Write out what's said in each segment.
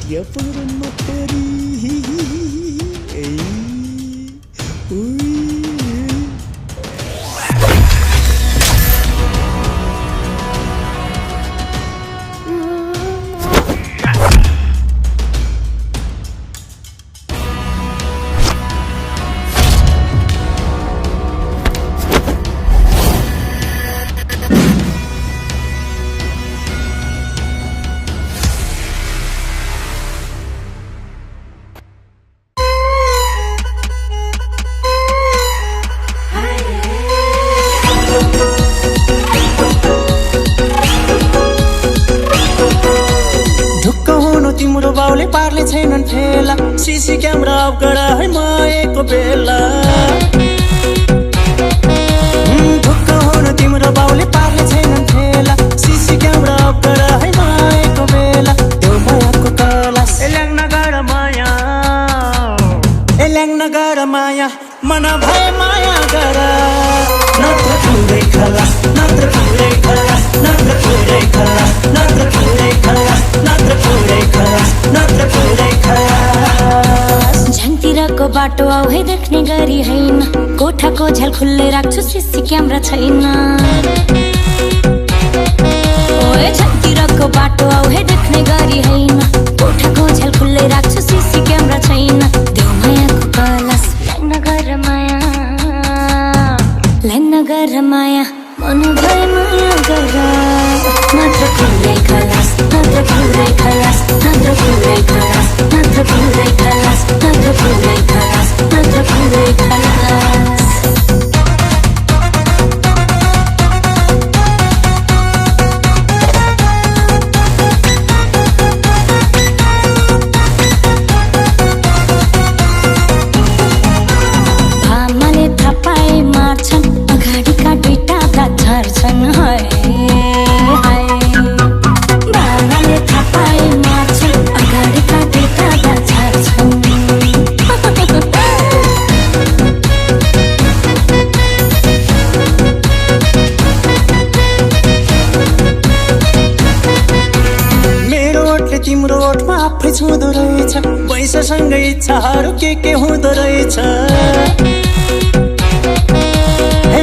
Ya fueron materi. Uy. तिम्रो बाउले पार्ले छैनन् फेला सीसी क्यामेरा अफ गर है माएको बेला ढुक्क हुनु तिम्रो बाउले पार्ले छैनन् फेला सीसी क्यामेरा अफ गर है माएको बेला त्यो मायाको कलास एल्याङ नगर माया एल्याङ नगर माया मन भए माया गर नत्र पुरै खलास नत्र पुरै खलास नत्र पुरै खलास नत्र पुरै खलास नत्र पुरै खलास नत्र पुरै खलास झ्याङतिरको बाटो आऊ है देख्ने गरी हैन कोठाको झ्याल खुल्लै राख्छु सीसी क्यामेरा छैन ओए झ्याङतिरको बाटो आऊ है देख्ने गरी हैन कोठाको झ्याल खुल्लै राख्छु सीसी क्यामेरा छैन देऊ मायाको कलास नगर माया नगर माया मन भए माया गर नत्र पुरै खलास नत्र पुरै खलास नत्र पुरै खलास नत्र पुरै खलास नत्र पुरै खलास नत्र पुरै खलास भामाले थापाई मार्छन् अगाडिका दुईटा दात झर्छन् है भामाले थापाई मार्छन् अगाडिका दुईटा दात झर्छन् मेरो ओठले तिम्रो ओठमा आफै छुँदो रहेछ पैसासँगै इच्छाहरू के हुँदो रहेछ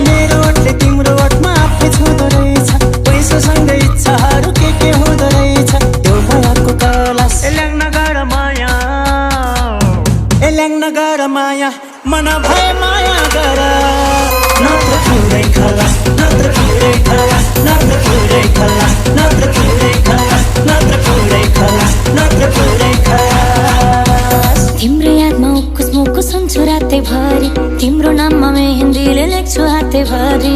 मेरो ओठले तिम्रो ओठमा आफै छुँदो रहेछ पैसासँगै इच्छाहरू के हुँदो रहेछ त्यो मायाको कलास एल्याङ नगर माया एल्याङ नगर माया मन भए माया गर नत्र पुरै खलास नत्र पुरै खलास नत्र पुरै खलास नत्र पुरै खलास नत्र पुरै खलास नत्र पुरै खलास तिम्रो यादमा उकुस मुकुस हुन्छु रातैभरि तिम्रो नाममा मेहेन्दीले लेख्छु हातैभरि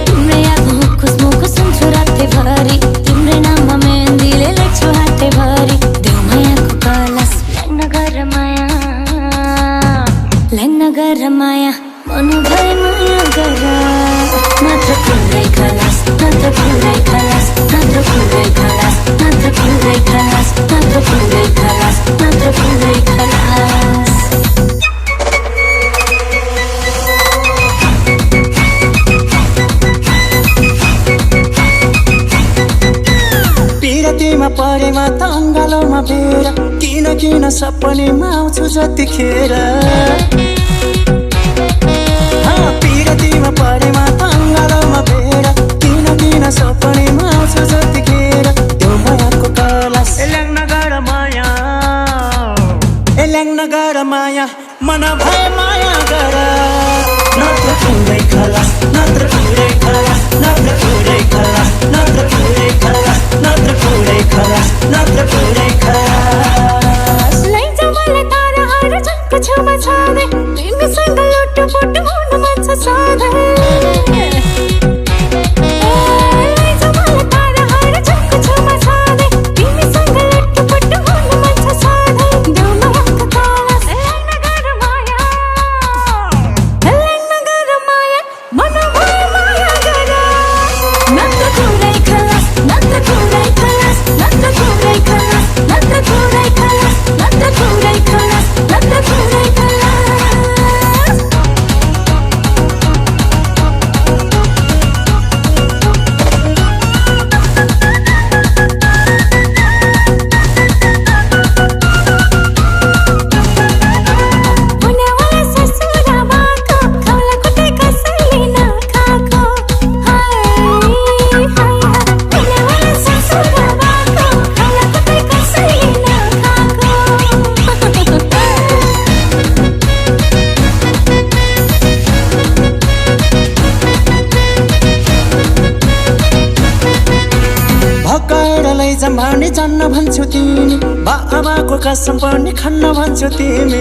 तिम्रो यादमा उकुस मुकुस हुन्छु रातैभरि तिम्रो नाममा मेहेन्दीले लेख्छु हातैभरि देऊ मायाको कलास नगर माया नगर माया मन भए माया गर नत्र पुरै खलास नत्र पुरै खलास नत्र पुरै खलास नत्र पुरै खलास नत्र पुरै खलास नत्र पुरै खलास पिरतीमा परेमा त अङ्गालोमा बेर किन सपनीमा आउँछु जतिखेर पिरतीमा परेमा त अङ्गालोमा बेर किन सपनीमा आउँछु जतिखेर त्यो मायाको कलास एल्याङ नगर माया एल्याङ नगर माया मन भए माया गर नत्र पुरै खलास नत्र पुरै खलास नत्र पुरै खलास नत्र पुरै खलास नत्र पुरै खलास नत्र पुरै खलास लैजा मलाई ताराहरू झन्को छेउमा छाँदै तिमीसँग लुटुपुटु हुन मन छ सधैँ लैजा मलाई ताराहरू झन्को छेउमा छाँदै तिमीसँग लुटुपुटु हुन मन छ सधैँ देऊ मायाको कलास नगर माया भगाएर लैजाम भने जान्न भन्छु तिमी बाबाको कसम पनि खान्न भन्छु तिमी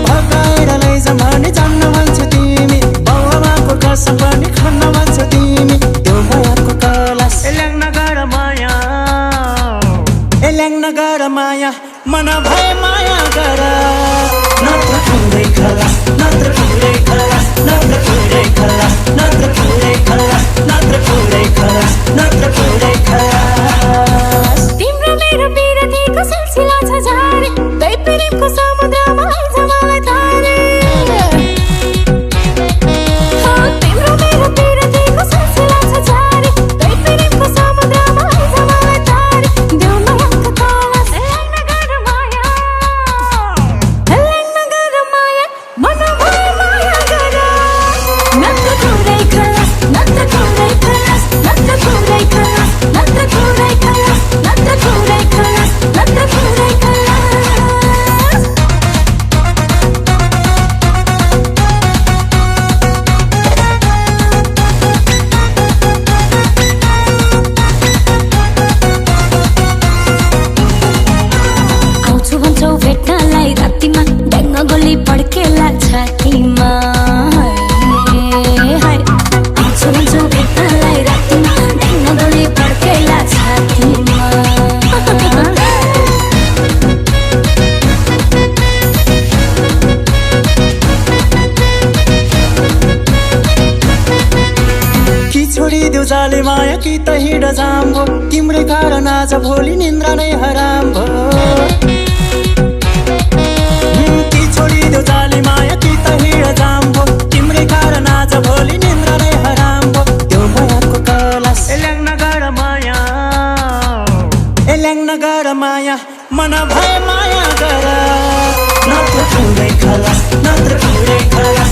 भगाएर लैजाम भने जान्न भन्छु तिमी बाबाको कसम पनि खान्न भन्छु तिमी त्यो मायाको कलास एल्याङ नगर माया मन भए माया गर नत्र पुरै खलास नत्र पुरै खलास नत्र पुरै खलास नत्र पुरै खलास नत्र पुरै खलास नत्र पुरै खलास तिम्रो मेरो बिरतीको सिलसिला छ जारी दै प्रेमको समुद्रमा आइज मलाई तारे तिम्रो मेरो बिरतीको सिलसिला छ जारी दै प्रेमको समुद्रमा आइज मलाई तारे देऊ मायाको कलास एल्याङ नगर माया मन भए माया गर नत्र पुरै खलास नत्र पुरै खलास नत्र पुरै खलास नत्र पुरै खलास नत्र पुरै खलास नत्र पुरै खलास आउँछु भन्छौ भेट्नलाई रातिमा ड्याङ्ग गोली पड्केला छातीमा आउँछु भन्छौ भेट्नलाई रातिमा ड्याङ्ग गोली पड्केला छातीमा कि छोडिदेऊ जाले माया कि त हिँड जाम्बो तिम्रै कारण आज भोलि निन्द्रा नै हराम भो कि छोडिदेऊ जाले माया कि त हिँड जाम्बो तिम्रै कारण आज भोलि निन्द्रा नै हराम भो त्यो मायाको कलास एल्याङ नगर माया मन भए माया गर नत्र पुरै खलास नत्र पुरै खलास